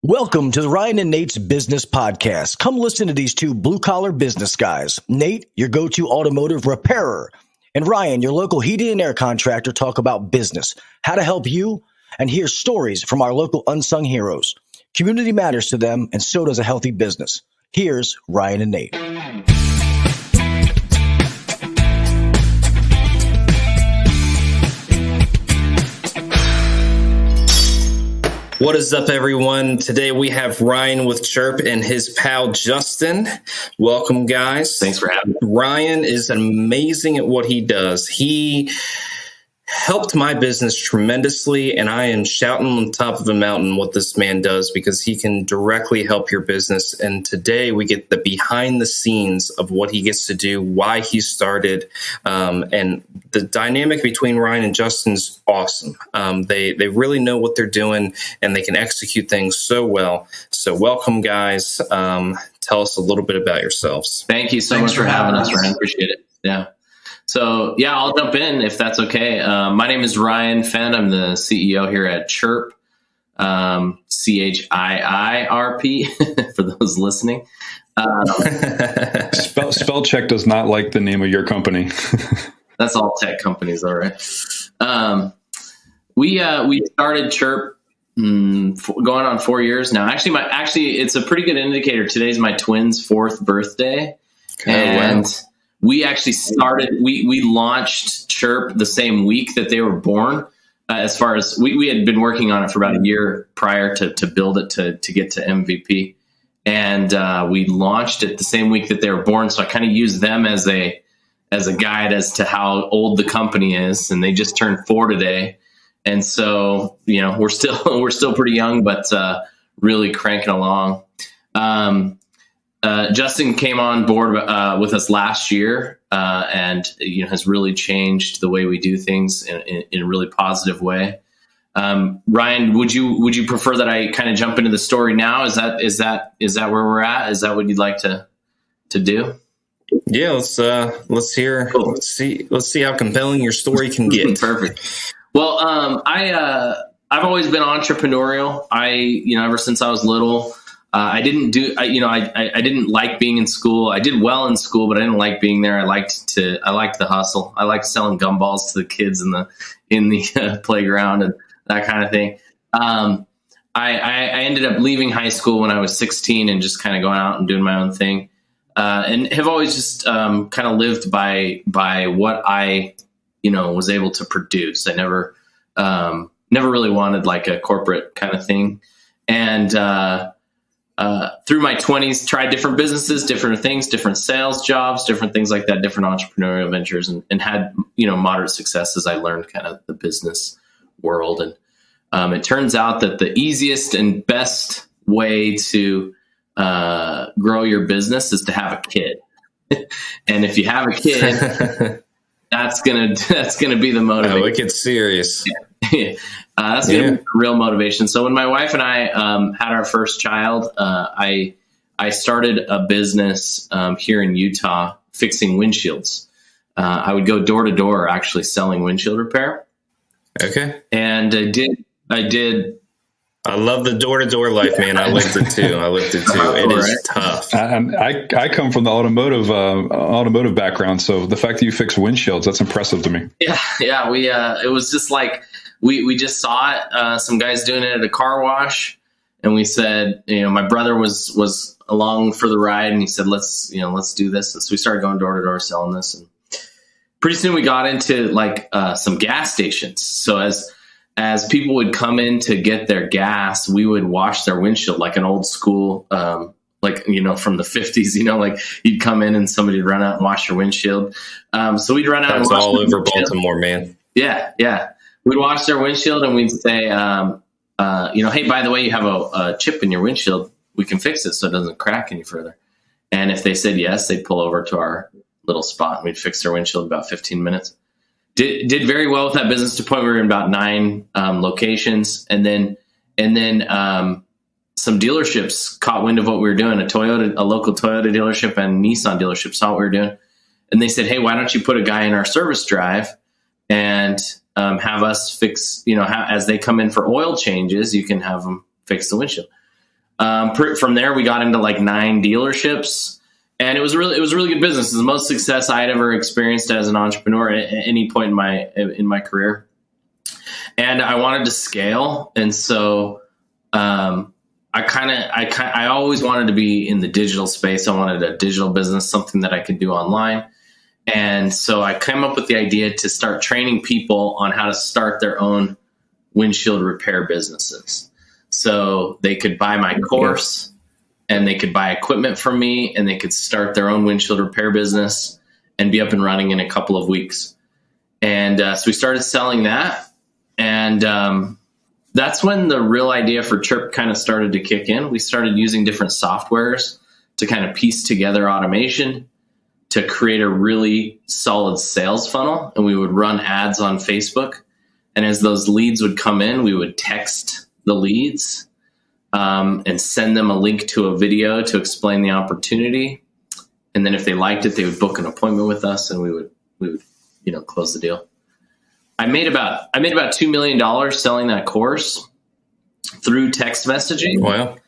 Welcome to the Ryan and Nate's Business Podcast. Come listen to these two blue-collar business guys. Nate, your go-to automotive repairer, and Ryan, your local heating and air contractor, talk about business, how to help you, and hear stories from our local unsung heroes. Community matters to them, and so does a healthy business. Here's Ryan and Nate. What is up, everyone? Today we have Ryan with Chiirp and his pal Justin. Welcome, guys. Thanks for having me. Ryan is amazing at what he does. He helped my business tremendously, and I am shouting on the top of the mountain what this man does because he can directly help your business. And today we get the behind the scenes of what he gets to do, why he started, and the dynamic between Ryan and Justin's awesome. They really know what they're doing, and they can execute things so well. So welcome, guys. Tell us a little bit about yourselves. Thank you so much for having us, Ryan. Appreciate it. Yeah. So, I'll jump in if that's okay. My name is Ryan Fenn. I'm the CEO here at Chiirp, Chiirp, for those listening. Spell check does not like the name of your company. That's all tech companies, all right. We started Chiirp going on 4 years now. Actually, it's a pretty good indicator. Today's my twins' 4th birthday. Wow. We actually we launched Chiirp the same week that they were born. As far as we had been working on it for about a year prior to build it to get to MVP. And we launched it the same week that they were born. So I kind of used them as a guide as to how old the company is. And they just turned 4 today. And so, we're still pretty young, but really cranking along. Justin came on board with us last year, and has really changed the way we do things in a really positive way. Ryan, would you prefer that I kind of jump into the story now? Is that where we're at? Is that what you'd like to do? Yeah, let's hear. Cool. Let's see how compelling your story can get. Perfect. Well, I've always been entrepreneurial. Ever since I was little. I didn't like being in school. I did well in school, but I didn't like being there. I liked the hustle. I liked selling gumballs to the kids in the playground and that kind of thing. I ended up leaving high school when I was 16 and just kind of going out and doing my own thing. And have always just kind of lived by what I was able to produce. I never really wanted like a corporate kind of thing. And through my 20s, tried different businesses, different things, different sales jobs, different things like that, different entrepreneurial ventures, and had, moderate success as I learned kind of the business world. And it turns out that the easiest and best way to grow your business is to have a kid. And if you have a kid, that's gonna be the motivation. Oh, it gets serious. Yeah. That's gonna be real motivation. So when my wife and I had our first child, I started a business here in Utah fixing windshields. I would go door to door actually selling windshield repair. Okay. And I did. I love the door-to-door life, man. I lived it too. It is tough. I come from the automotive background, so the fact that you fix windshields, that's impressive to me. Yeah. We it was just like we just saw it. Some guys doing it at a car wash, and we said, my brother was along for the ride, and he said, let's do this. And so we started going door to door selling this, and pretty soon we got into like some gas stations. So as people would come in to get their gas, we would wash their windshield like an old school, from the 50s, like you'd come in and somebody would run out and wash your windshield. So we'd run out and wash all over Baltimore, man. Yeah. We'd wash their windshield and we'd say, hey, by the way, you have a chip in your windshield. We can fix it so it doesn't crack any further. And if they said yes, they'd pull over to our little spot and we'd fix their windshield in about 15 minutes. Did very well with that business to the point where we were in about 9 locations. And then some dealerships caught wind of what we were doing. A local Toyota dealership and Nissan dealership saw what we were doing. And they said, hey, why don't you put a guy in our service drive and have us fix, as they come in for oil changes, you can have them fix the windshield. From there, we got into like 9 dealerships, and it was a really good business. It was the most success I had ever experienced as an entrepreneur at any point in my career. And I wanted to scale, and so I always wanted to be in the digital space. I wanted a digital business, something that I could do online. And so I came up with the idea to start training people on how to start their own windshield repair businesses. So they could buy my course, and they could buy equipment from me, and they could start their own windshield repair business and be up and running in a couple of weeks. And so we started selling that. And that's when the real idea for Chiirp kind of started to kick in. We started using different softwares to kind of piece together automation to create a really solid sales funnel. And we would run ads on Facebook. And as those leads would come in, we would text the leads and send them a link to a video to explain the opportunity. And then if they liked it, they would book an appointment with us, and we would close the deal. I made about $2 million selling that course through text messaging.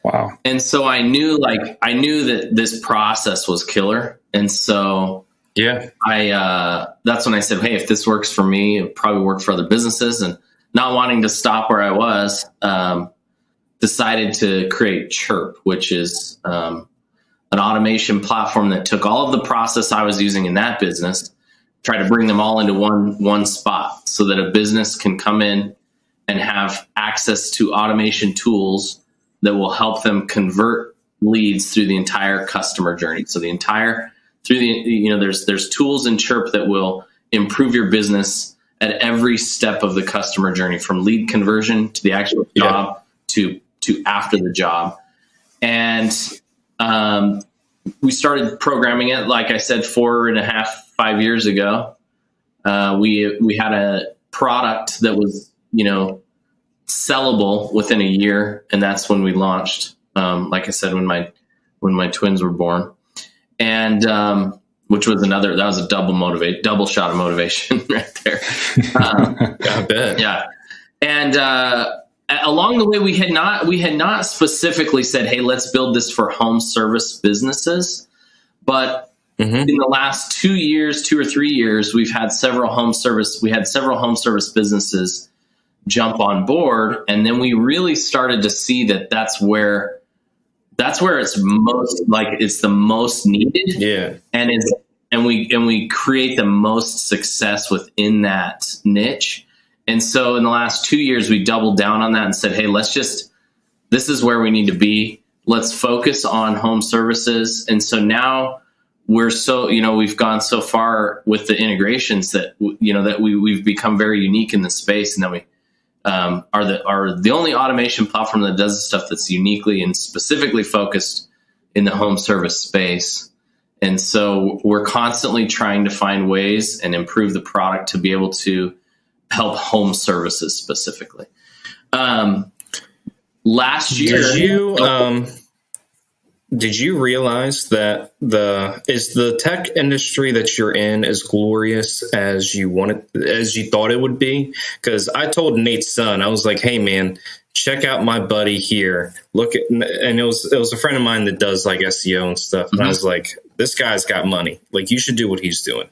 Wow. And so I knew that this process was killer. And so that's when I said, hey, if this works for me, it'll probably work for other businesses. And not wanting to stop where I was, decided to create Chiirp, which is an automation platform that took all of the process I was using in that business, try to bring them all into one spot so that a business can come in and have access to automation tools that will help them convert leads through the entire customer journey. So there's tools in Chiirp that will improve your business at every step of the customer journey, from lead conversion to the actual job to after the job. And we started programming it, like I said, 4.5-5 years ago. We had a product that was, sellable within a year, and that's when we launched. Like I said, when my twins were born, and which was a double shot of motivation right there. I bet. Yeah, and along the way, we had not specifically said, hey, let's build this for home service businesses, but in the last 2 or 3 years, we had several home service businesses jump on board. And then we really started to see that that's where it's most, like, it's the most needed. Yeah. And we create the most success within that niche. And so in the last 2 years, we doubled down on that and said, hey, this is where we need to be. Let's focus on home services. And so now we've gone so far with the integrations that we've become very unique in the space, and that we are the only automation platform that does stuff that's uniquely and specifically focused in the home service space. And so we're constantly trying to find ways and improve the product to be able to help home services specifically. Last year, did you realize that the tech industry that you're in as glorious as you thought it would be? Because I told Nate's son, I was like, hey man, check out my buddy here. Look at, and it was a friend of mine that does like SEO and stuff. And I was like, this guy's got money. Like, you should do what he's doing.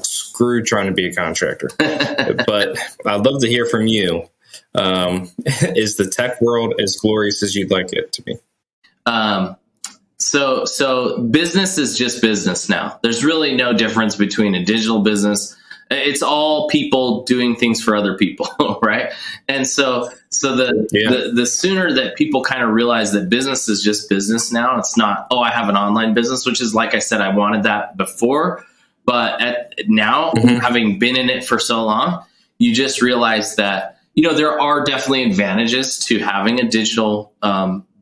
Screw trying to be a contractor. But I'd love to hear from you. Is the tech world as glorious as you'd like it to be? So business is just business now. There's really no difference between a digital business. It's all people doing things for other people, right? And so the sooner that people kind of realize that business is just business now, it's not, I have an online business, which is, like I said, I wanted that before, but now having been in it for so long, you just realize that, there are definitely advantages to having a digital,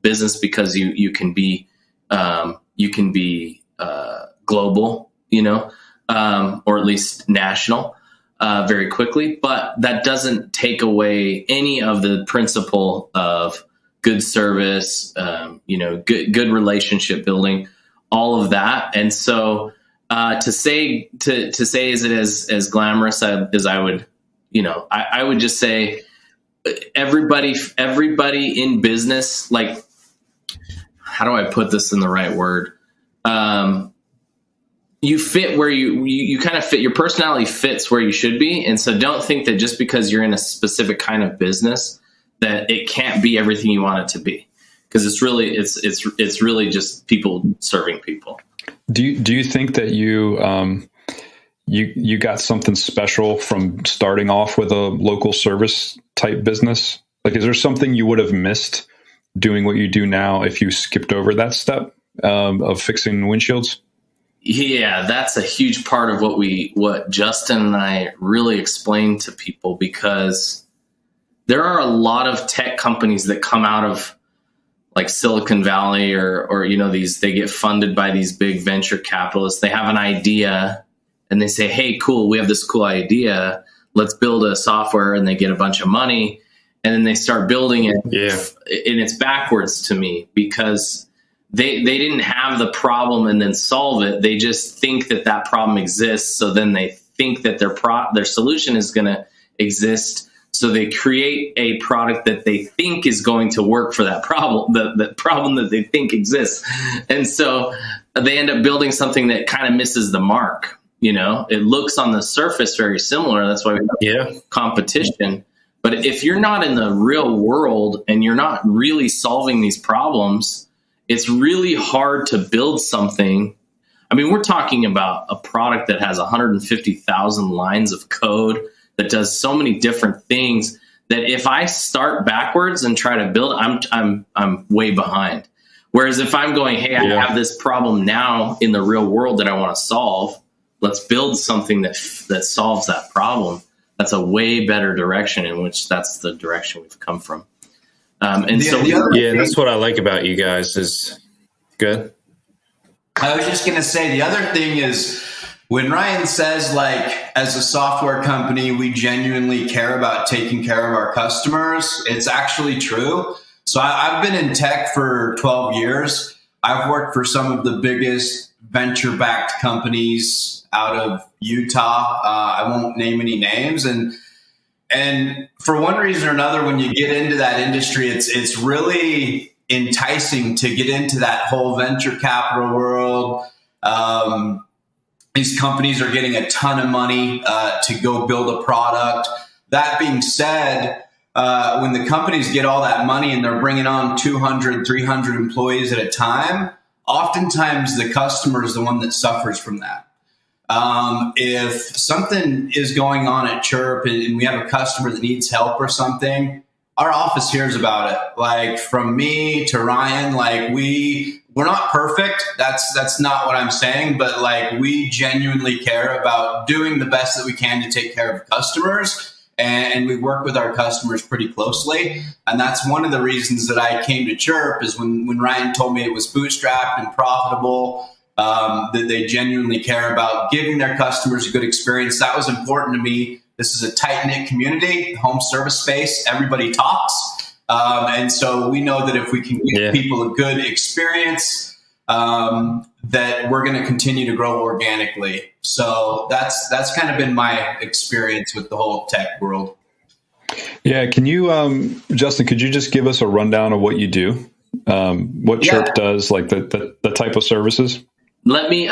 business, because you can be global, or at least national, very quickly. But that doesn't take away any of the principle of good service, good relationship building, all of that. And so to say is it as glamorous as I would, I would just say everybody in business, like, how do I put this in the right word? You fit where you kind of fit, your personality fits where you should be. And so don't think that just because you're in a specific kind of business that it can't be everything you want it to be. Because it's really just people serving people. Do you think that you got something special from starting off with a local service type business? Like, is there something you would have missed doing what you do now if you skipped over that step of fixing windshields? Yeah, that's a huge part of what Justin and I really explain to people, because there are a lot of tech companies that come out of like Silicon Valley or they get funded by these big venture capitalists. They have an idea and they say, hey, cool, we have this cool idea. Let's build a software, and they get a bunch of money and then they start building it. Yeah. And it's backwards to me, because they didn't have the problem and then solve it. They just think that problem exists. So then they think that their solution is going to exist. So they create a product that they think is going to work for that problem, the problem that they think exists. And so they end up building something that kind of misses the mark. It looks on the surface very similar. That's why we have competition. But if you're not in the real world and you're not really solving these problems, it's really hard to build something. I mean, we're talking about a product that has 150,000 lines of code that does so many different things that if I start backwards and try to build, I'm way behind. Whereas if I'm going, hey, I have this problem now in the real world that I want to solve, let's build something that solves that problem. That's a way better direction, in which that's the direction we've come from. That's what I like about you guys is good. I was just going to say, the other thing is, when Ryan says, like, as a software company, we genuinely care about taking care of our customers, it's actually true. So I've been in tech for 12 years. I've worked for some of the biggest venture-backed companies out of Utah. I won't name any names. And for one reason or another, when you get into that industry, it's really enticing to get into that whole venture capital world. These companies are getting a ton of money to go build a product. That being said, when the companies get all that money and they're bringing on 200, 300 employees at a time, oftentimes the customer is the one that suffers from that. If something is going on at Chiirp and we have a customer that needs help or something, our office hears about it. Like, from me to Ryan, like, we're not perfect. That's not what I'm saying, but like, we genuinely care about doing the best that we can to take care of customers. And we work with our customers pretty closely. And that's one of the reasons that I came to Chiirp, is when Ryan told me it was bootstrapped and profitable, that they genuinely care about giving their customers a good experience. That was important to me. This is a tight-knit community, home service space. Everybody talks. And so we know that if we can give people a good experience, that we're going to continue to grow organically. So that's kind of been my experience with the whole tech world. Yeah. Can you, Justin, could you just give us a rundown of what you do? What Chiirp does, like the type of services? Let me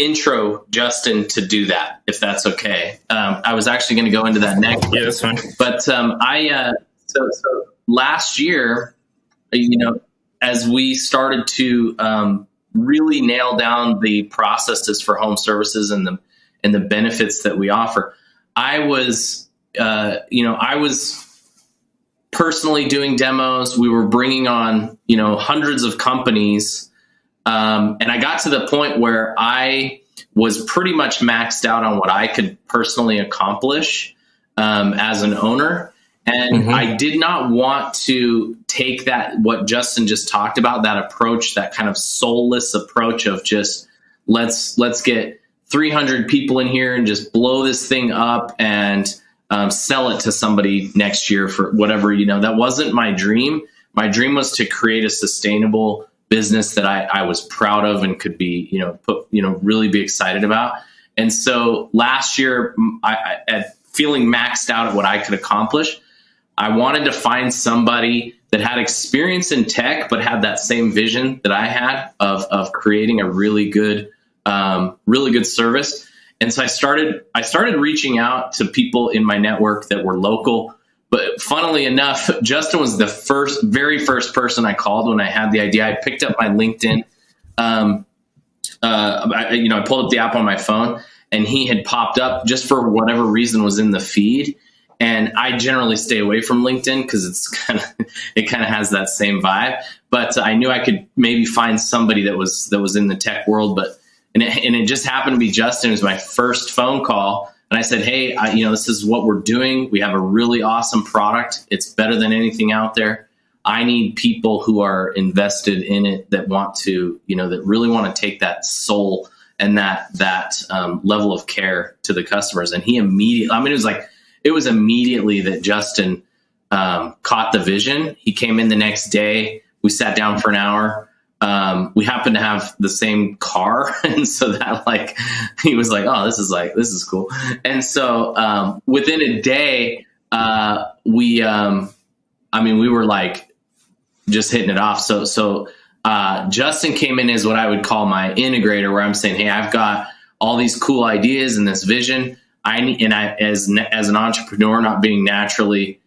intro Justin to do that, if that's okay. I was actually going to go into that next. Yeah, that's fine. But so last year, as we started to really nail down the processes for home services and the benefits that we offer, I was personally doing demos. We were bringing on hundreds of companies. And I got to the point where I was pretty much maxed out on what I could personally accomplish as an owner. And I did not want to take what Justin just talked about, that approach, that kind of soulless approach of just let's get 300 people in here and just blow this thing up and sell it to somebody next year for whatever, that wasn't my dream. My dream was to create a sustainable business that I was proud of and could be, really be excited about. And so last year, I feeling maxed out at what I could accomplish, I wanted to find somebody that had experience in tech, but had that same vision that I had of creating a really good service. And so I started reaching out to people in my network that were local. But funnily enough, Justin was the very first person I called when I had the idea. I picked up my LinkedIn. I pulled up the app on my phone, and he had popped up just for whatever reason was in the feed. And I generally stay away from LinkedIn because it kind of has that same vibe. But I knew I could maybe find somebody that was in the tech world. And it just happened to be Justin. It was my first phone call. And I said, hey, this is what we're doing. We have a really awesome product. It's better than anything out there. I need people who are invested in it, that want to, that really want to take that soul and that level of care to the customers. And he immediately, it was immediately that Justin caught the vision. He came in the next day. We sat down for an hour. We happened to have the same car. And so that he was like, oh, this is cool. And so within a day, we were just hitting it off. So Justin came in as what I would call my integrator, where I'm saying, hey, I've got all these cool ideas and this vision. As an entrepreneur, not being naturally,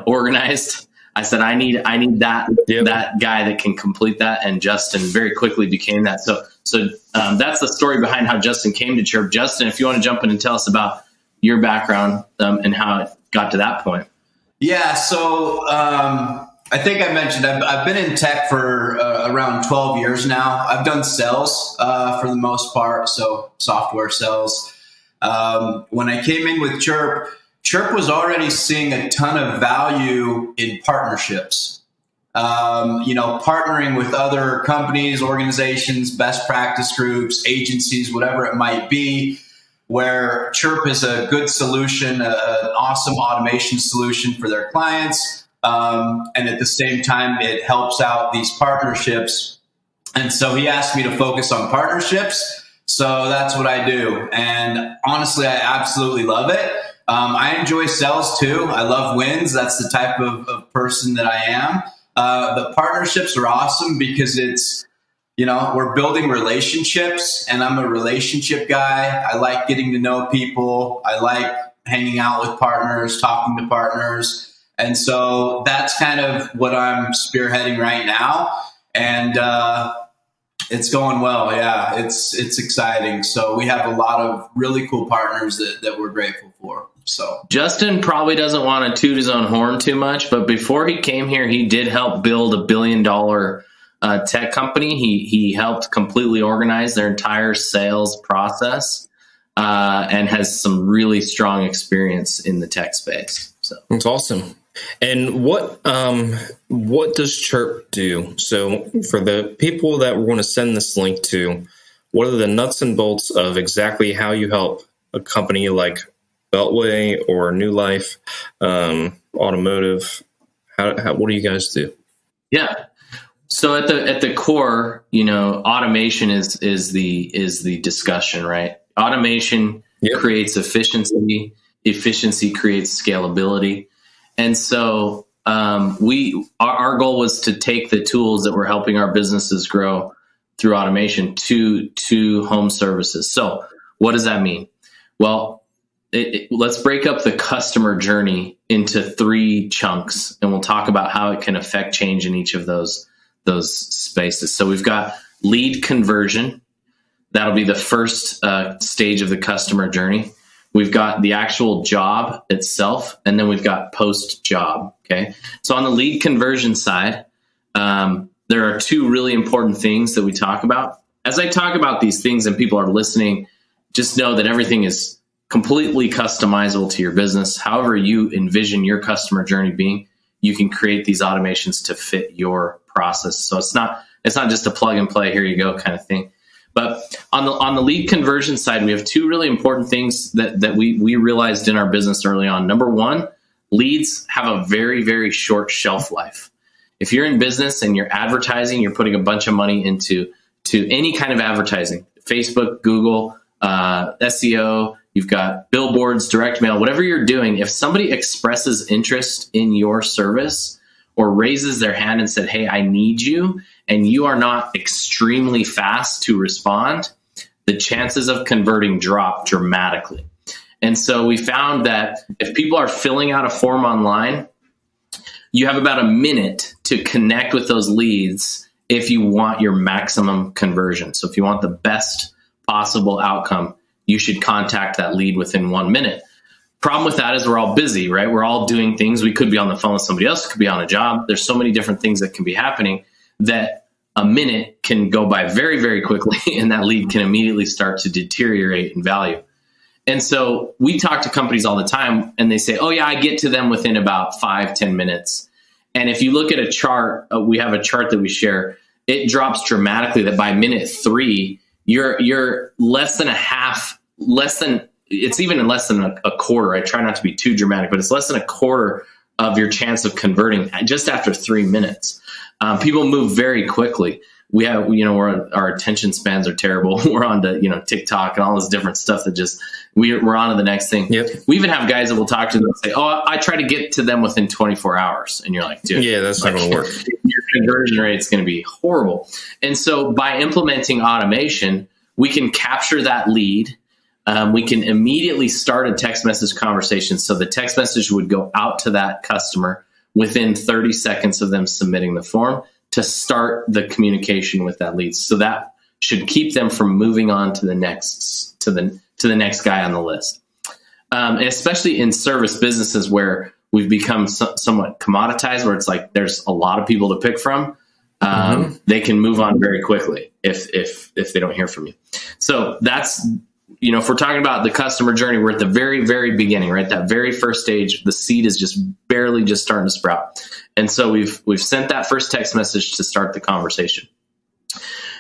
organized, I said, I need that that guy that can complete that. And Justin very quickly became that. So that's the story behind how Justin came to Chiirp. Justin, if you want to jump in and tell us about your background and how it got to that point. Yeah. So I think I mentioned I've been in tech for around 12 years now. I've done sales for the most part, so software sales. When I came in with Chiirp was already seeing a ton of value in partnerships. Partnering with other companies, organizations, best practice groups, agencies, whatever it might be, where Chiirp is a good solution, an awesome automation solution for their clients. And at the same time, it helps out these partnerships. And so he asked me to focus on partnerships. So that's what I do. And honestly, I absolutely love it. I enjoy sales too. I love wins. That's the type of person that I am. The partnerships are awesome because it's, we're building relationships, and I'm a relationship guy. I like getting to know people. I like hanging out with partners, talking to partners. And so that's kind of what I'm spearheading right now. And, it's going well. Yeah, it's exciting. So we have a lot of really cool partners that we're grateful for. So Justin probably doesn't want to toot his own horn too much, but before he came here, he did help build $1 billion tech company. He helped completely organize their entire sales process and has some really strong experience in the tech space. So that's awesome. And what does Chiirp do? So for the people that we're going to send this link to, what are the nuts and bolts of exactly how you help a company like Beltway or New Life, Automotive? What do you guys do? Yeah. So at the core, automation is the discussion, right? Automation creates efficiency. Efficiency creates scalability. And so our goal was to take the tools that were helping our businesses grow through automation to home services. So what does that mean? Well, let's break up the customer journey into 3 chunks, and we'll talk about how it can affect change in each of those spaces. So we've got lead conversion. That'll be the first stage of the customer journey. We've got the actual job itself, and then we've got post-job, okay? So on the lead conversion side, there are 2 really important things that we talk about. As I talk about these things and people are listening, just know that everything is completely customizable to your business. However you envision your customer journey being, you can create these automations to fit your process. So it's not just a plug and play, here you go kind of thing. But on the lead conversion side, we have 2 really important things that we realized in our business early on. Number 1, leads have a very, very short shelf life. If you're in business and you're advertising, you're putting a bunch of money into any kind of advertising, Facebook, Google, SEO, you've got billboards, direct mail, whatever you're doing. If somebody expresses interest in your service or raises their hand and said, hey, I need you, and you are not extremely fast to respond, the chances of converting drop dramatically. And so we found that if people are filling out a form online, you have about a minute to connect with those leads if you want your maximum conversion. So if you want the best possible outcome, you should contact that lead within 1 minute. Problem with that is we're all busy, right? We're all doing things. We could be on the phone with somebody else, could be on a job. There's so many different things that can be happening that a minute can go by very, very quickly, and that lead can immediately start to deteriorate in value. And so we talk to companies all the time, and they say, oh yeah, I get to them within about 5-10 minutes. And if you look at a chart, we have a chart that we share, it drops dramatically that by minute 3, you're less than it's even less than a quarter. I try not to be too dramatic, but it's less than a quarter of your chance of converting just after 3 minutes. People move very quickly. We have, our attention spans are terrible. We're on to, TikTok and all this different stuff that just, we're on to the next thing. Yep. We even have guys that will talk to them and say, oh, I try to get to them within 24 hours. And you're like, dude, yeah, that's not going to work. Your conversion rate is going to be horrible. And so by implementing automation, we can capture that lead. We can immediately start a text message conversation. So the text message would go out to that customer within 30 seconds of them submitting the form to start the communication with that lead. So that should keep them from moving on to the next to the next guy on the list. And especially in service businesses where we've become somewhat commoditized, where it's like there's a lot of people to pick from. They can move on very quickly if they don't hear from you. So that's, if we're talking about the customer journey, we're at the very, very beginning, right? That very first stage, the seed is just barely just starting to sprout. And so we've sent that first text message to start the conversation.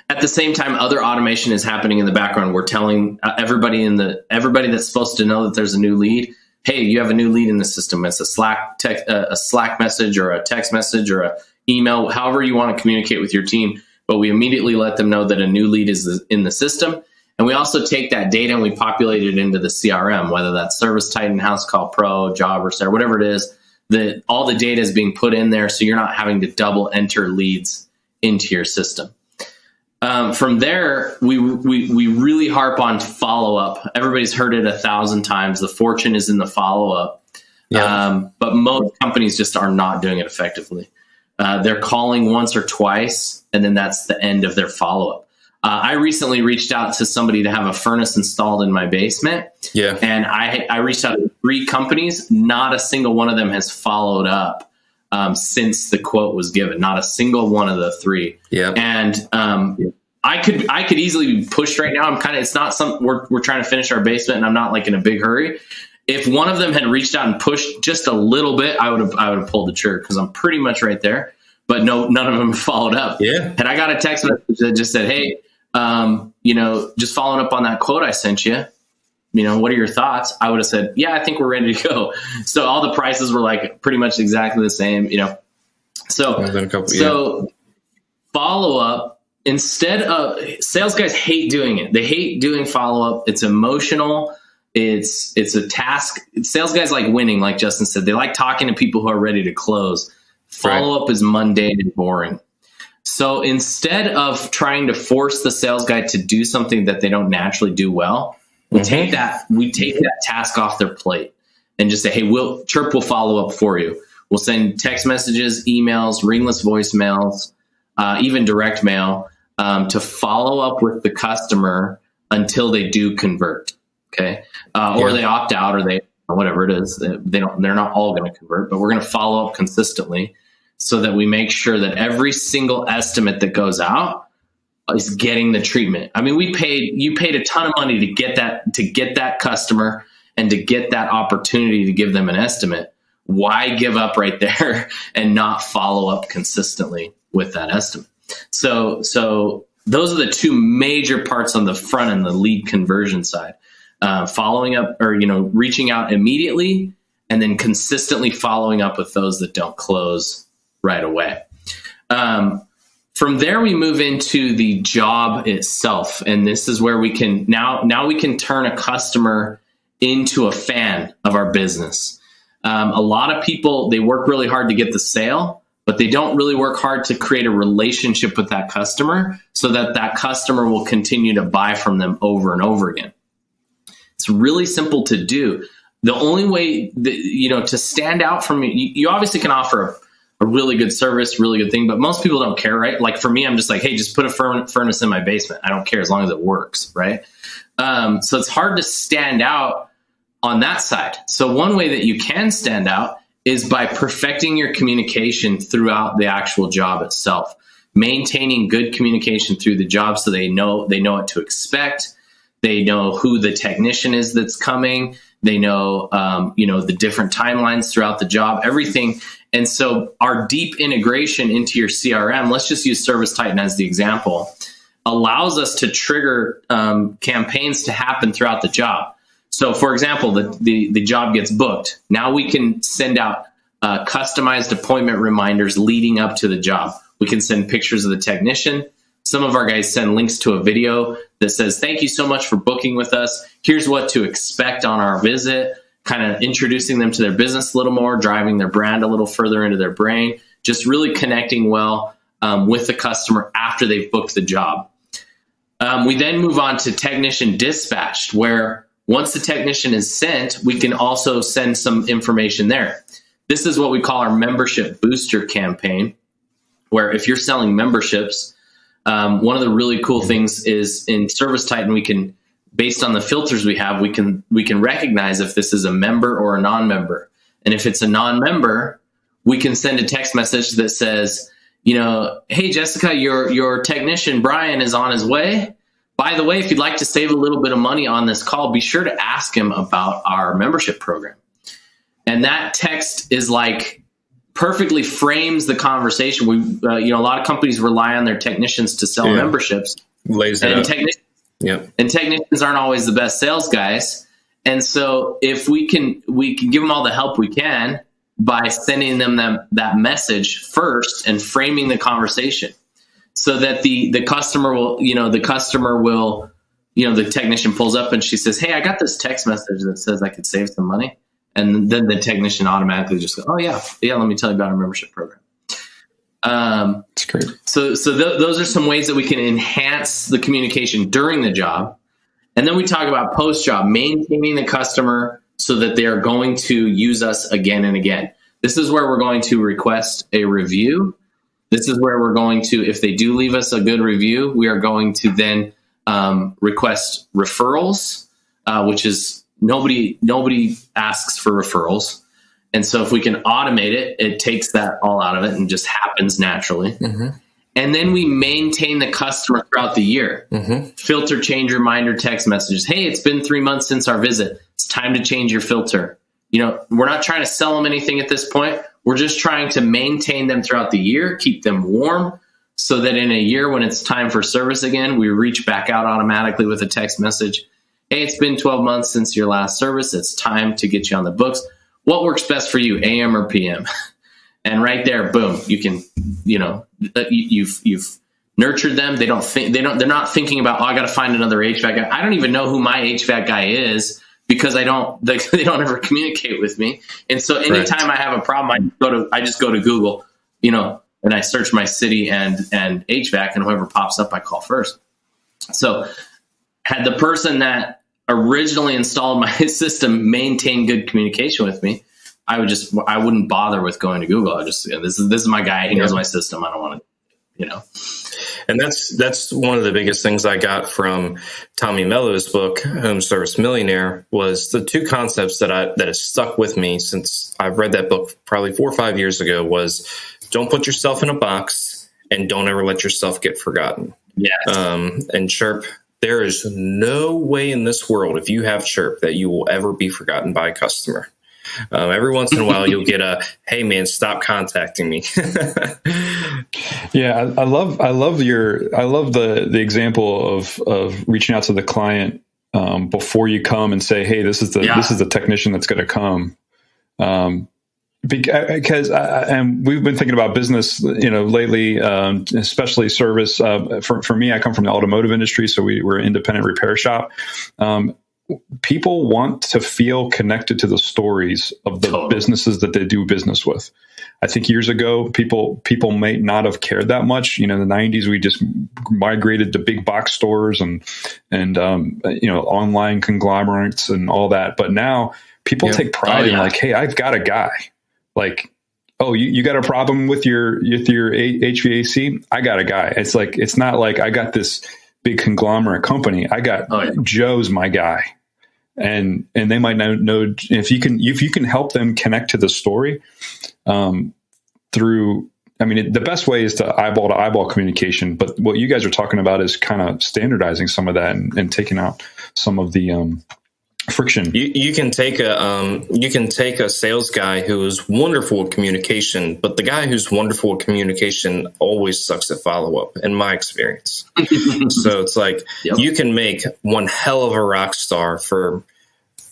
At the same time, other automation is happening in the background. We're telling everybody that's supposed to know that there's a new lead, hey, you have a new lead in the system. It's a Slack message or a text message or a email, however you want to communicate with your team. But we immediately let them know that a new lead is in the system. And we also take that data and we populate it into the CRM, whether that's Service Titan, House Call Pro, Job or whatever it is, that all the data is being put in there. So you're not having to double enter leads into your system. From there, we really harp on follow-up. Everybody's heard it 1,000 times. The fortune is in the follow-up. Yeah. But most companies just are not doing it effectively. They're calling once or twice, and then that's the end of their follow-up. I recently reached out to somebody to have a furnace installed in my basement. Yeah. And I reached out to 3 companies. Not a single one of them has followed up since the quote was given. Not a single one of the 3. Yeah. And I could easily be pushed right now. It's not something we're trying to finish our basement, and I'm not like in a big hurry. If one of them had reached out and pushed just a little bit, I would have pulled the trigger because I'm pretty much right there. But no, none of them followed up. Yeah. And I got a text message that just said, hey, just following up on that quote I sent you, what are your thoughts? I would have said, yeah, I think we're ready to go. So all the prices were like pretty much exactly the same, So follow up, instead of sales guys hate doing it. They hate doing follow up. It's emotional. It's a task. Sales guys like winning, like Justin said. They like talking to people who are ready to close. Follow up is mundane and boring. So instead of trying to force the sales guy to do something that they don't naturally do well, we take that task off their plate and just say, hey, Chiirp will follow up for you. We'll send text messages, emails, ringless voicemails, even direct mail to follow up with the customer until they do convert. Okay. Or they opt out, or whatever it is. They're not all going to convert, but we're going to follow up consistently, so that we make sure that every single estimate that goes out is getting the treatment. I mean, you paid a ton of money to get that customer and to get that opportunity to give them an estimate. Why give up right there and not follow up consistently with that estimate? So those are the 2 major parts on the front end, the lead conversion side. Following up, or reaching out immediately, and then consistently following up with those that don't close right away. From there, we move into the job itself. And this is where we can now we can turn a customer into a fan of our business. A lot of people, they work really hard to get the sale, but they don't really work hard to create a relationship with that customer so that that customer will continue to buy from them over and over again. It's really simple to do. The only way that, to stand out from you obviously can offer a really good service, really good thing, but most people don't care, right? Like for me, I'm just like, hey, just put a furnace in my basement. I don't care as long as it works, right? So it's hard to stand out on that side. So one way that you can stand out is by perfecting your communication throughout the actual job itself, maintaining good communication through the job so they know what to expect. They know who the technician is that's coming. They know, the different timelines throughout the job, everything. And so our deep integration into your CRM, let's just use ServiceTitan as the example, allows us to trigger campaigns to happen throughout the job. So for example, the job gets booked. Now we can send out customized appointment reminders leading up to the job. We can send pictures of the technician. Some of our guys send links to a video that says, thank you so much for booking with us. Here's what to expect on our visit, kind of introducing them to their business a little more, driving their brand a little further into their brain, just really connecting well with the customer after they've booked the job. We then move on to technician dispatched, where once the technician is sent, we can also send some information there. This is what we call our membership booster campaign, where if you're selling memberships, one of the really cool things is in ServiceTitan, we can, based on the filters we have, we can recognize if this is a member or a non-member. And if it's a non-member, we can send a text message that says, hey, Jessica, your technician, Brian, is on his way. By the way, if you'd like to save a little bit of money on this call, be sure to ask him about our membership program. And that text is like perfectly frames the conversation. We, a lot of companies rely on their technicians to sell memberships. Lays it up. And technicians aren't always the best sales guys. And so if we can give them all the help we can by sending them that message first and framing the conversation so that the customer will, the technician pulls up and she says, hey, I got this text message that says I could save some money. And then the technician automatically just goes, oh yeah, let me tell you about our membership program. That's great. So those are some ways that we can enhance the communication during the job. And then we talk about post-job, maintaining the customer so that they are going to use us again and again. This is where we're going to request a review. This is where we're going to, if they do leave us a good review, we are going to then request referrals, which is nobody asks for referrals. And so if we can automate it, it takes that all out of it and just happens naturally. Mm-hmm. And then we maintain the customer throughout the year. Mm-hmm. Filter change reminder text messages. Hey, it's been 3 months since our visit. It's time to change your filter. We're not trying to sell them anything at this point. We're just trying to maintain them throughout the year, keep them warm, so that in a year when it's time for service again, we reach back out automatically with a text message. Hey, it's been 12 months since your last service. It's time to get you on the books. What works best for you, AM or PM? And right there, boom, you can, you've nurtured them. They're not thinking about, I got to find another HVAC guy. I don't even know who my HVAC guy is because they don't ever communicate with me. And so anytime I have a problem, I just go to Google, and I search my city and HVAC, and whoever pops up, I call first. So had the person that originally installed my system maintain good communication with me, I wouldn't bother with going to Google. I just, this is my guy. He knows my system. I don't want to, And that's one of the biggest things I got from Tommy Mello's book, Home Service Millionaire, was the two concepts that has stuck with me since I've read that book probably 4 or 5 years ago was don't put yourself in a box and don't ever let yourself get forgotten. Yes. And Chiirp, there is no way in this world, if you have Chiirp, that you will ever be forgotten by a customer. Every once in a while, you'll get a, "Hey, man, stop contacting me." Yeah, I love the example of reaching out to the client before you come and say, "Hey, this is the technician that's going to come." Because and we've been thinking about business, lately, especially service. For me, I come from the automotive industry, so we're an independent repair shop. people want to feel connected to the stories of the businesses that they do business with. I think years ago, people may not have cared that much. In the 90s, we just migrated to big box stores and online conglomerates and all that. But now people take pride in like, hey, I've got a guy. Like, oh, you got a problem with your HVAC? I got a guy. It's like, it's not like I got this big conglomerate company. I got Joe's my guy. And they might not know if you can help them connect to the story through. I mean, the best way is to eyeball communication. But what you guys are talking about is kind of standardizing some of that and taking out some of the friction. You can take a sales guy who is wonderful at communication, but the guy who's wonderful at communication always sucks at follow up, in my experience. So it's like you can make one hell of a rock star for,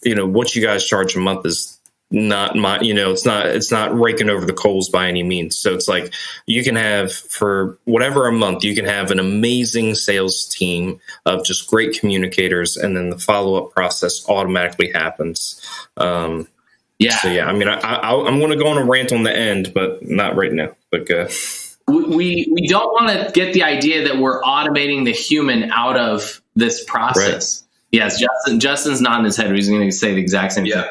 what you guys charge a month is not my, it's not raking over the coals by any means. So it's like you can have, for whatever a month, you can have an amazing sales team of just great communicators, and then the follow-up process automatically happens. So I mean, I'm going to go on a rant on the end, but not right now. But we don't want to get the idea that we're automating the human out of this process. Right. Yes, Justin's nodding his head. He's going to say the exact same thing.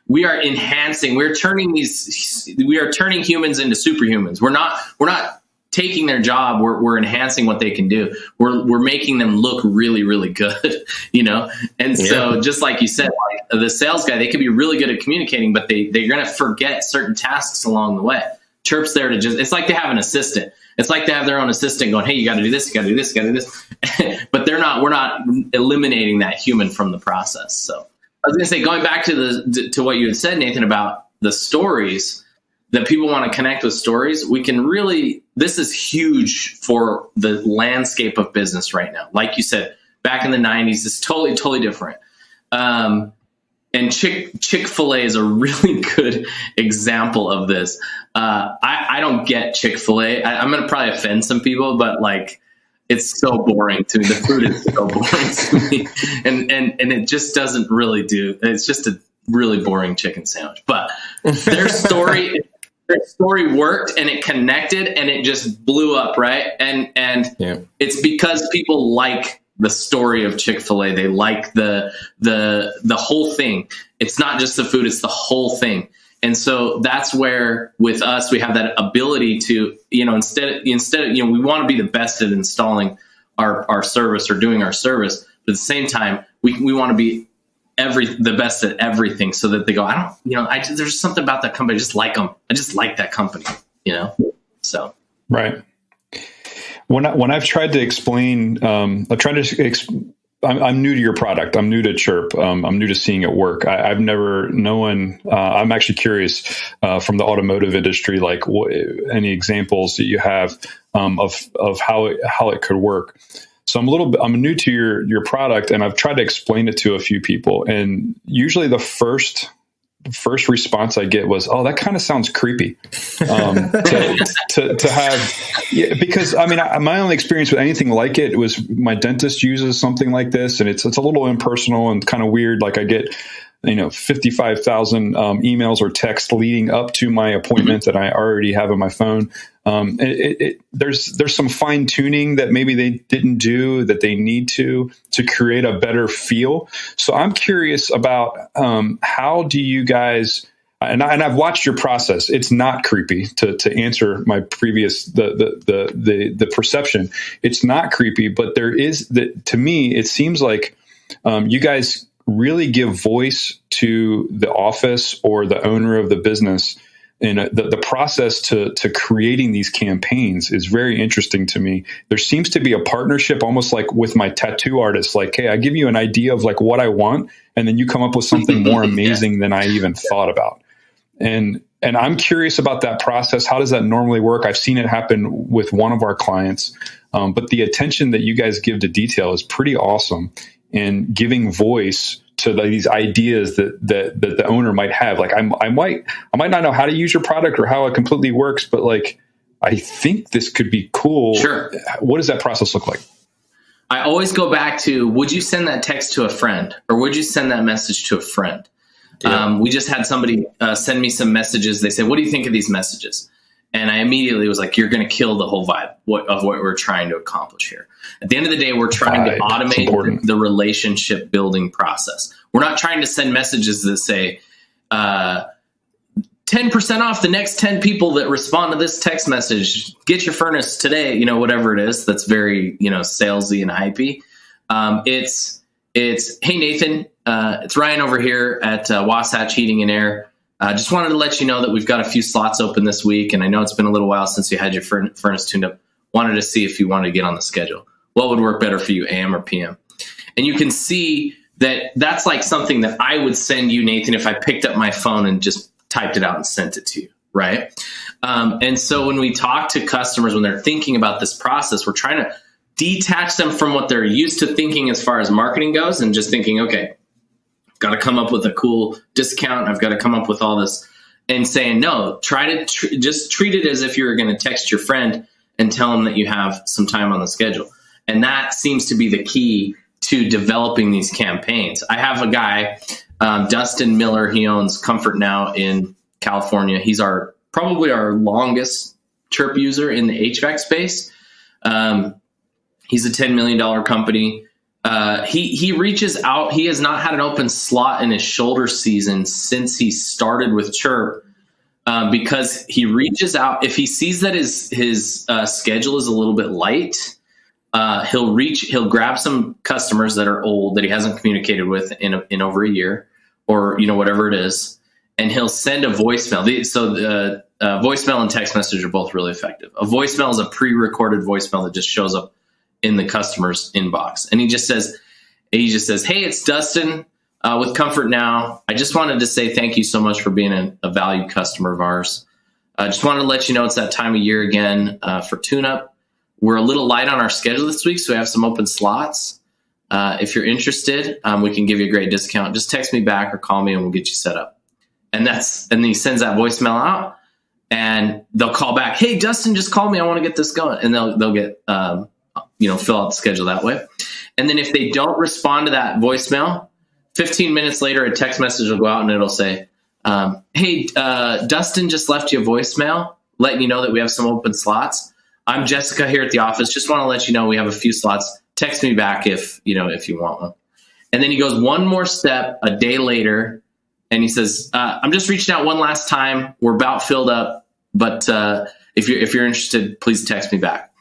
We are enhancing. We are turning humans into superhumans. We're not taking their job. We're enhancing what they can do. We're making them look really, really good, And so just like you said, like the sales guy, they could be really good at communicating, but they're going to forget certain tasks along the way. Chiirp's there to it's like they have an assistant. It's like they have their own assistant going, hey, you got to do this, you got to do this, you got to do this. But we're not eliminating that human from the process. So I was going to say, going back to what you had said, Nathan, about the stories, that people want to connect with stories, we can really, this is huge for the landscape of business right now. Like you said, back in the 90s, it's totally, totally different. And Chick-fil-A is a really good example of this. I don't get Chick-fil-A. I'm going to probably offend some people, but like, it's so boring to me. The food is so boring to me. And it just doesn't really do. It's just a really boring chicken sandwich. But their story worked, and it connected, and it just blew up, right? And it's because people like the story of Chick-fil-A. They like the whole thing. It's not just the food, it's the whole thing. And so that's where with us, we have that ability to, instead of, we want to be the best at installing our service or doing our service. But at the same time, we want to be the best at everything, so that they go, there's something about that company. I just like them. I just like that company, so. Right. When I've tried to explain, I'm new to your product. I'm new to Chiirp. I'm new to seeing it work. I've never known. I'm actually curious from the automotive industry, like any examples that you have of how it could work. So I'm new to your product, and I've tried to explain it to a few people, and usually the first response I get was, "Oh, that kind of sounds creepy." To have, because I mean, my only experience with anything like it was my dentist uses something like this, and it's a little impersonal and kind of weird. Like I get, 55,000 emails or texts leading up to my appointment that I already have on my phone. There's some fine tuning that maybe they didn't do that they need to create a better feel. So I'm curious about how do you guys, and I've watched your process. It's not creepy to answer my previous the perception. It's not creepy, but there is that, to me, it seems like you guys really give voice to the office or the owner of the business. And the process to creating these campaigns is very interesting to me. There seems to be a partnership, almost like with my tattoo artist. Like, hey, I give you an idea of like what I want, and then you come up with something more amazing than I even thought about. And I'm curious about that process. How does that normally work? I've seen it happen with one of our clients, but the attention that you guys give to detail is pretty awesome. And giving voice to these ideas that the owner might have. Like I might not know how to use your product or how it completely works, but like I think this could be cool. Sure. What does that process look like? I always go back to, would you send that text to a friend, or would you send that message to a friend? Yeah. We just had somebody send me some messages. They said, what do you think of these messages? And I immediately was like, you're going to kill the whole vibe of what we're trying to accomplish here. At the end of the day, we're trying to automate the relationship building process. We're not trying to send messages that say 10% off the next 10 people that respond to this text message. Get your furnace today, whatever it is. That's very, salesy and hypey. It's hey, Nathan, it's Ryan over here at Wasatch Heating and Air. Just wanted to let you know that we've got a few slots open this week, and I know it's been a little while since you had your furnace tuned up. Wanted to see if you wanted to get on the schedule. What would work better for you, AM or PM? And you can see that that's like something that I would send you, Nathan, if I picked up my phone and just typed it out and sent it to you, right? And so when we talk to customers, when they're thinking about this process, we're trying to detach them from what they're used to thinking as far as marketing goes, and just thinking, okay, got to come up with a cool discount. I've got to come up with all this, and saying, no, try to just treat it as if you were going to text your friend and tell them that you have some time on the schedule. And that seems to be the key to developing these campaigns. I have a guy, Dustin Miller. He owns Comfort Now in California. He's probably our longest Chiirp user in the HVAC space. He's a $10 million company. He reaches out. He has not had an open slot in his shoulder season since he started with Chiirp, because he reaches out. If he sees that his schedule is a little bit light, he'll grab some customers that are old that he hasn't communicated with in over a year, or whatever it is, and he'll send a voicemail. So voicemail and text message are both really effective. A voicemail is a pre-recorded voicemail that just shows up in the customer's inbox. And he just says, hey, it's Dustin with Comfort Now. I just wanted to say thank you so much for being a valued customer of ours. I just wanted to let you know it's that time of year again for tune-up. We're a little light on our schedule this week, so we have some open slots. If you're interested, we can give you a great discount. Just text me back or call me and we'll get you set up. And then he sends that voicemail out, and they'll call back. Hey, Dustin just called me. I want to get this going. And they'll get fill out the schedule that way. And then if they don't respond to that voicemail, 15 minutes later, a text message will go out and it'll say, hey, Dustin just left you a voicemail letting you know that we have some open slots. I'm Jessica here at the office. Just want to let you know we have a few slots. Text me back if you want one. And then he goes one more step a day later, and he says, I'm just reaching out one last time. We're about filled up, but if you're interested, please text me back.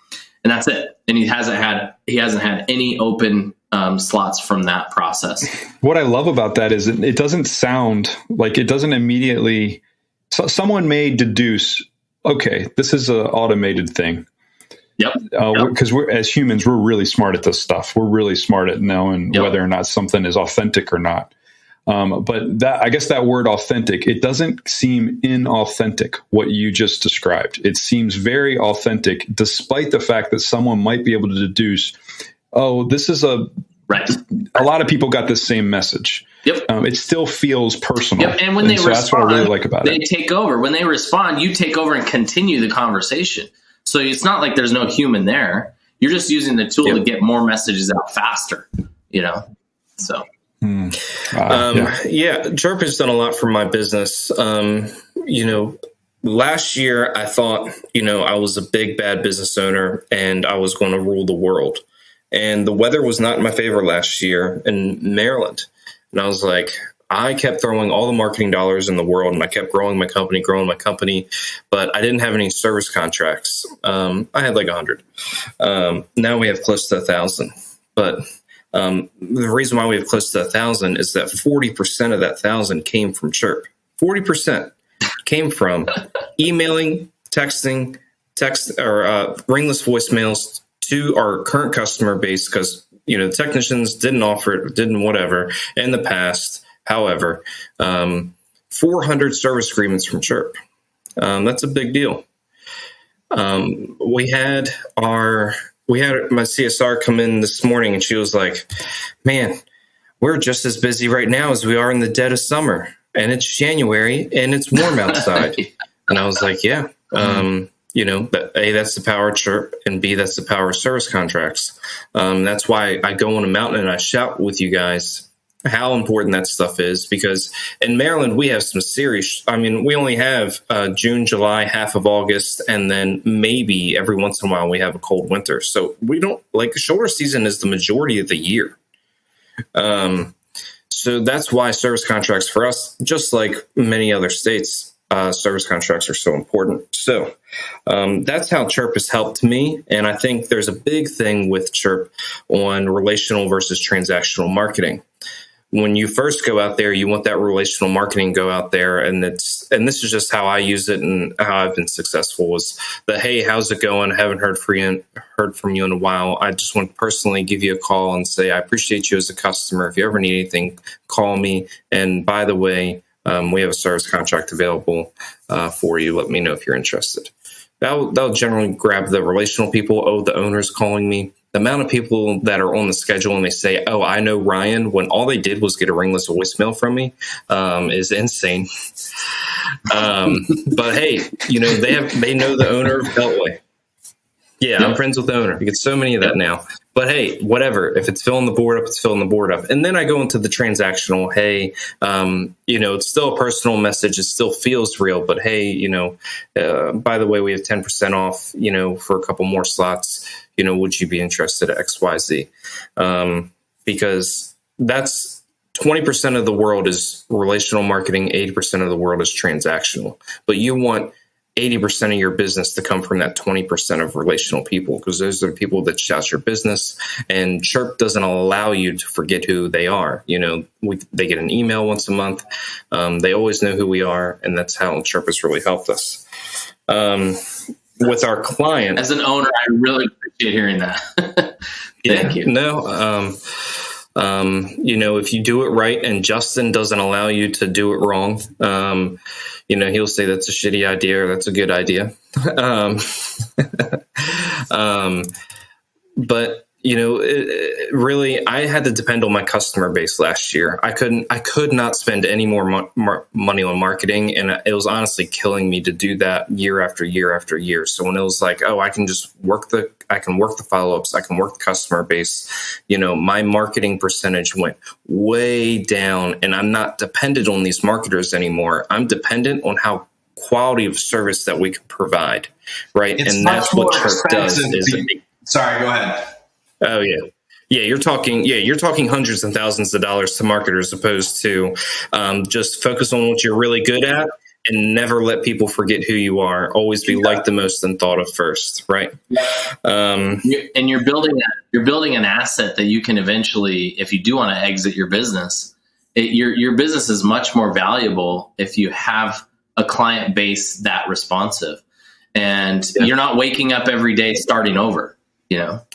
And that's it. And he hasn't had any open slots from that process. What I love about that is it doesn't sound like, it doesn't immediately. Someone may deduce, okay, this is an automated thing. Yep. Because we're, as humans, we're really smart at this stuff. We're really smart at knowing whether or not something is authentic or not. But I guess that word authentic, it doesn't seem inauthentic, what you just described. It seems very authentic, despite the fact that someone might be able to deduce, oh, this is a lot of people got this same message. Yep. It still feels personal. Yep. And when they respond, that's what I really like about they take over. When they respond, you take over and continue the conversation. So it's not like there's no human there. You're just using the tool to get more messages out faster, so. Chiirp has done a lot for my business. Last year I thought, I was a big, bad business owner and I was going to rule the world. And the weather was not in my favor last year in Maryland. And I was like, I kept throwing all the marketing dollars in the world and I kept growing my company, but I didn't have any service contracts. I had like 100. Now we have close to 1,000. But the reason why we have close to 1,000 is that 40% of that 1,000 came from Chiirp. 40% came from emailing, texting, ringless voicemails to our current customer base because, the technicians didn't offer it, didn't whatever in the past. However, 400 service agreements from Chiirp. That's a big deal. We had my CSR come in this morning and she was like, man, we're just as busy right now as we are in the dead of summer. And it's January and it's warm outside. And I was like, yeah. A, that's the power of Chiirp, and B, that's the power of service contracts. That's why I go on a mountain and I shout with you guys how important that stuff is, because in Maryland, we have some serious, we only have June, July, half of August, and then maybe every once in a while we have a cold winter. So we don't, shoulder season is the majority of the year. So that's why service contracts for us, just like many other states, service contracts are so important. So that's how Chiirp has helped me. And I think there's a big thing with Chiirp on relational versus transactional marketing. When you first go out there, you want that relational marketing go out there. And this is just how I use it and how I've been successful is the, hey, how's it going? I haven't heard from you in a while. I just want to personally give you a call and say, I appreciate you as a customer. If you ever need anything, call me. And by the way, we have a service contract available for you. Let me know if you're interested. That'll generally grab the relational people. Oh, the owner's calling me. The amount of people that are on the schedule and they say, oh, I know Ryan, when all they did was get a ringless voicemail from me, is insane. But hey, they know the owner of Beltway. Yeah, I'm friends with the owner. You get so many of that now. But hey, whatever. If it's filling the board up, it's filling the board up. And then I go into the transactional. Hey, it's still a personal message. It still feels real. But hey, by the way, we have 10% off, for a couple more slots. Would you be interested at XYZ? Because that's 20% of the world is relational marketing. 80% of the world is transactional. But you want 80% of your business to come from that 20% of relational people, because those are the people that shout your business. And Chiirp doesn't allow you to forget who they are. They get an email once a month. They always know who we are. And that's how Chiirp has really helped us. With our client. As an owner, I really appreciate hearing that. Thank you. No, if you do it right and Justin doesn't allow you to do it wrong, he'll say that's a shitty idea or that's a good idea. But really, I had to depend on my customer base last year. I could not spend any more money on marketing, and it was honestly killing me to do that year after year after year. So when it was like, oh, I can work the follow-ups, I can work the customer base, my marketing percentage went way down, and I'm not dependent on these marketers anymore. I'm dependent on how quality of service that we can provide, right? And that's what Chiirp does. Sorry, go ahead. Oh yeah. Yeah, you're talking hundreds and thousands of dollars to marketers, opposed to just focus on what you're really good at and never let people forget who you are. Always be liked the most and thought of first, right? And you're building an asset that you can eventually, if you do want to exit your business, your business is much more valuable if you have a client base that responsive, and you're not waking up every day starting over. Yep.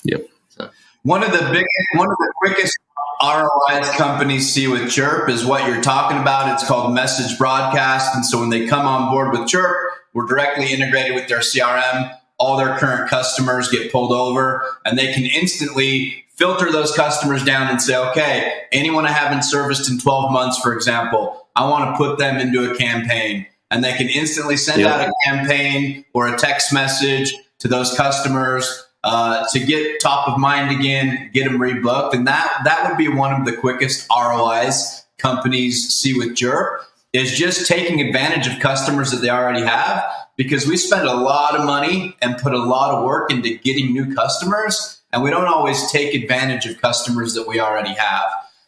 One of the quickest ROIs companies see with Chiirp is what you're talking about. It's called message broadcast. And so when they come on board with Chiirp, we're directly integrated with their CRM. All their current customers get pulled over, and they can instantly filter those customers down and say, okay, anyone I haven't serviced in 12 months, for example, I want to put them into a campaign. And they can instantly send out a campaign or a text message to those customers to get top of mind again, get them rebooked. And that would be one of the quickest ROIs companies see with Chiirp, is just taking advantage of customers that they already have, because we spend a lot of money and put a lot of work into getting new customers, and we don't always take advantage of customers that we already have.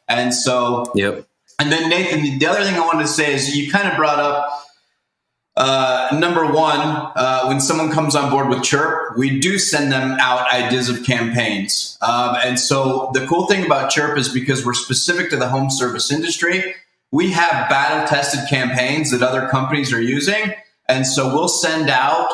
And so, And then Nathan, the other thing I wanted to say is you kind of brought up, number one, when someone comes on board with Chiirp, we do send them out ideas of campaigns. And so the cool thing about Chiirp is, because we're specific to the home service industry, we have battle-tested campaigns that other companies are using. And so we'll send out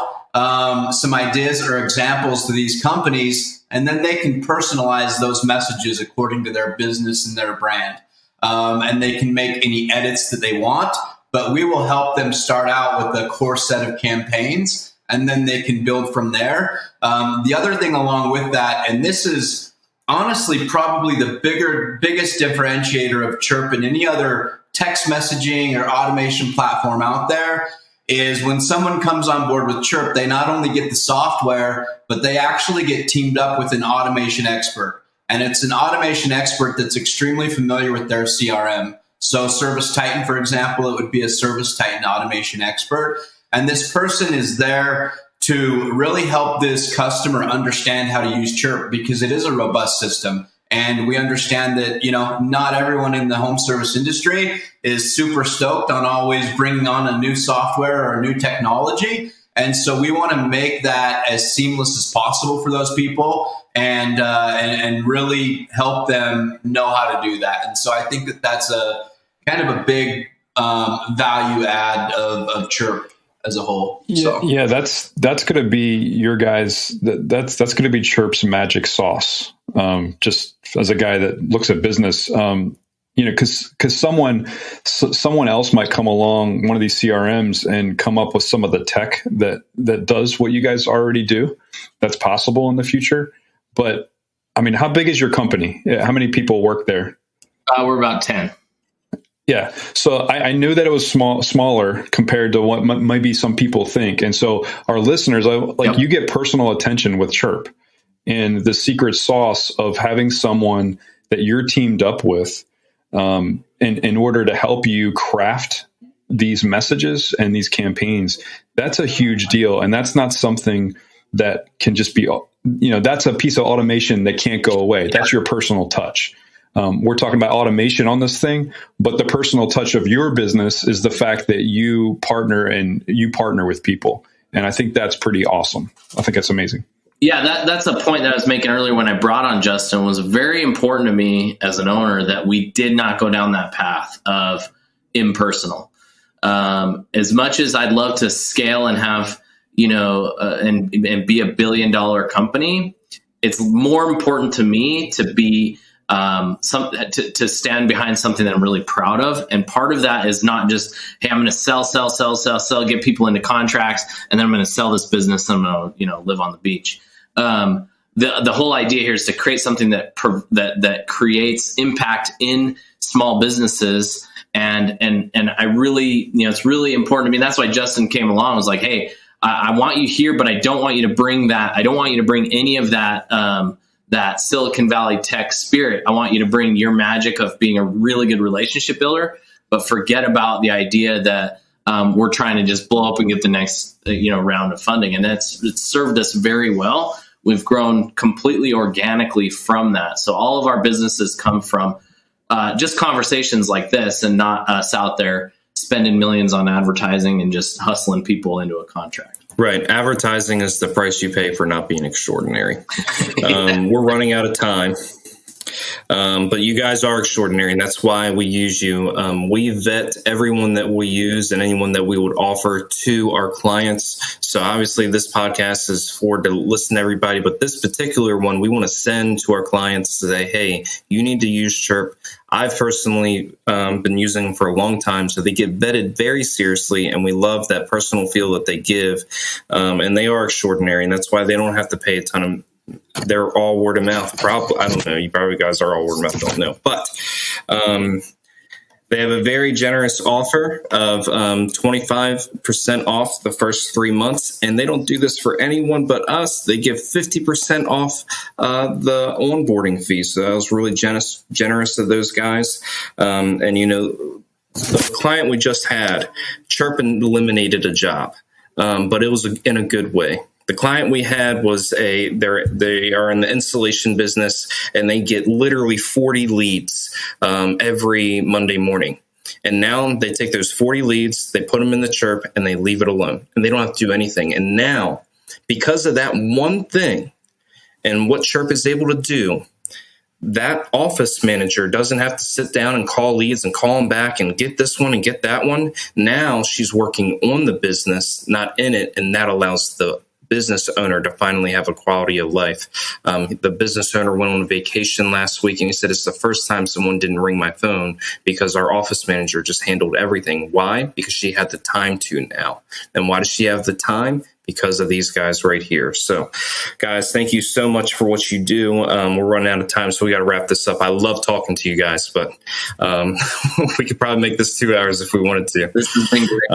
some ideas or examples to these companies, and then they can personalize those messages according to their business and their brand. And they can make any edits that they want. But we will help them start out with a core set of campaigns, and then they can build from there. The other thing along with that, and this is honestly probably the biggest differentiator of Chiirp and any other text messaging or automation platform out there, is when someone comes on board with Chiirp, they not only get the software, but they actually get teamed up with an automation expert. And it's an automation expert that's extremely familiar with their CRM. So Service Titan, for example, it would be a Service Titan automation expert. And this person is there to really help this customer understand how to use Chiirp, because it is a robust system. And we understand that, not everyone in the home service industry is super stoked on always bringing on a new software or a new technology. And so we want to make that as seamless as possible for those people and really help them know how to do that. And so I think that that's a kind of a big value add of Chiirp as a whole. Yeah, that's going to be your guys. That's going to be Chiirp's magic sauce. Just as a guy that looks at business, because someone else might come along, one of these CRMs, and come up with some of the tech that does what you guys already do. That's possible in the future. But I mean, how big is your company? How many people work there? We're about 10. Yeah. So I knew that it was smaller compared to what maybe some people think. And so our listeners, you get personal attention with Chiirp, and the secret sauce of having someone that you're teamed up with in order to help you craft these messages and these campaigns, that's a huge deal. And that's not something that can just be, that's a piece of automation that can't go away. That's your personal touch. We're talking about automation on this thing, but the personal touch of your business is the fact that you partner with people. And I think that's pretty awesome. I think that's amazing. Yeah, that's a point that I was making earlier when I brought on Justin. Was very important to me as an owner that we did not go down that path of impersonal. As much as I'd love to scale and have, and be $1 billion company, it's more important to me to be to stand behind something that I'm really proud of. And part of that is not just, hey, I'm going to sell, get people into contracts, and then I'm going to sell this business and I'm going to, live on the beach. The whole idea here is to create something that creates impact in small businesses. And I really, it's really important to me. That's why Justin came along and was like, hey, I want you here, but I don't want you to bring that. I don't want you to bring any of that, that Silicon Valley tech spirit. I want you to bring your magic of being a really good relationship builder, but forget about the idea that we're trying to just blow up and get the next round of funding. And it's served us very well. We've grown completely organically from that. So all of our businesses come from just conversations like this, and not us out there spending millions on advertising and just hustling people into a contract. Right. Advertising is the price you pay for not being extraordinary. We're running out of time. But you guys are extraordinary, and that's why we use you. We vet everyone that we use and anyone that we would offer to our clients. So obviously this podcast is to listen to everybody, but this particular one, we want to send to our clients to say, hey, you need to use Chiirp. I've personally been using them for a long time, so they get vetted very seriously, and we love that personal feel that they give. And they are extraordinary, and that's why they don't have to pay a ton of. They're all word of mouth. Probably, I don't know. You probably guys are all word of mouth. Don't know, but they have a very generous offer of 25% off the first 3 months, and they don't do this for anyone but us. They give 50% off the onboarding fee. So that was really generous of those guys. And the client we just had, Chiirp eliminated a job, but it was in a good way. The client we had was they are in the installation business, and they get literally 40 leads every Monday morning. And now they take those 40 leads, they put them in the Chiirp, and they leave it alone, and they don't have to do anything. And now, because of that one thing and what Chiirp is able to do, that office manager doesn't have to sit down and call leads and call them back and get this one and get that one. Now she's working on the business, not in it, and that allows the business owner to finally have a quality of life. The business owner went on vacation last week, and he said, it's the first time someone didn't ring my phone because our office manager just handled everything. Why? Because she had the time to now. And why does she have the time? because of these guys right here. So, guys, thank you so much for what you do. We're running out of time, so we got to wrap this up. I love talking to you guys, but we could probably make this 2 hours if we wanted to. This has been great.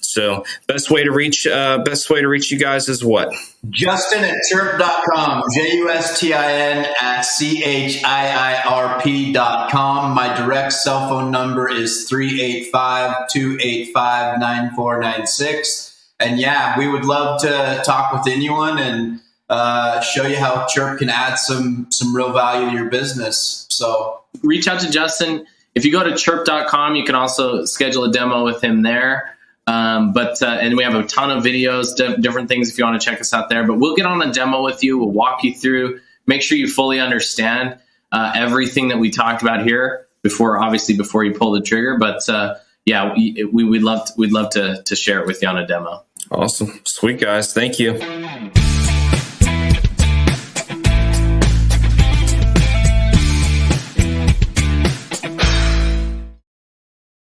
So, best way to reach you guys is what? Justin at Chiirp.com, JUSTIN at CHIIRP.com. My direct cell phone number is 385-285-9496. And yeah, we would love to talk with anyone and show you how Chiirp can add some real value to your business. So reach out to Justin. If you go to Chiirp.com, you can also schedule a demo with him there. And we have a ton of videos, different things if you want to check us out there. But we'll get on a demo with you. We'll walk you through, make sure you fully understand everything that we talked about here before you pull the trigger. But we'd love to share it with you on a demo. Awesome. Sweet, guys. Thank you.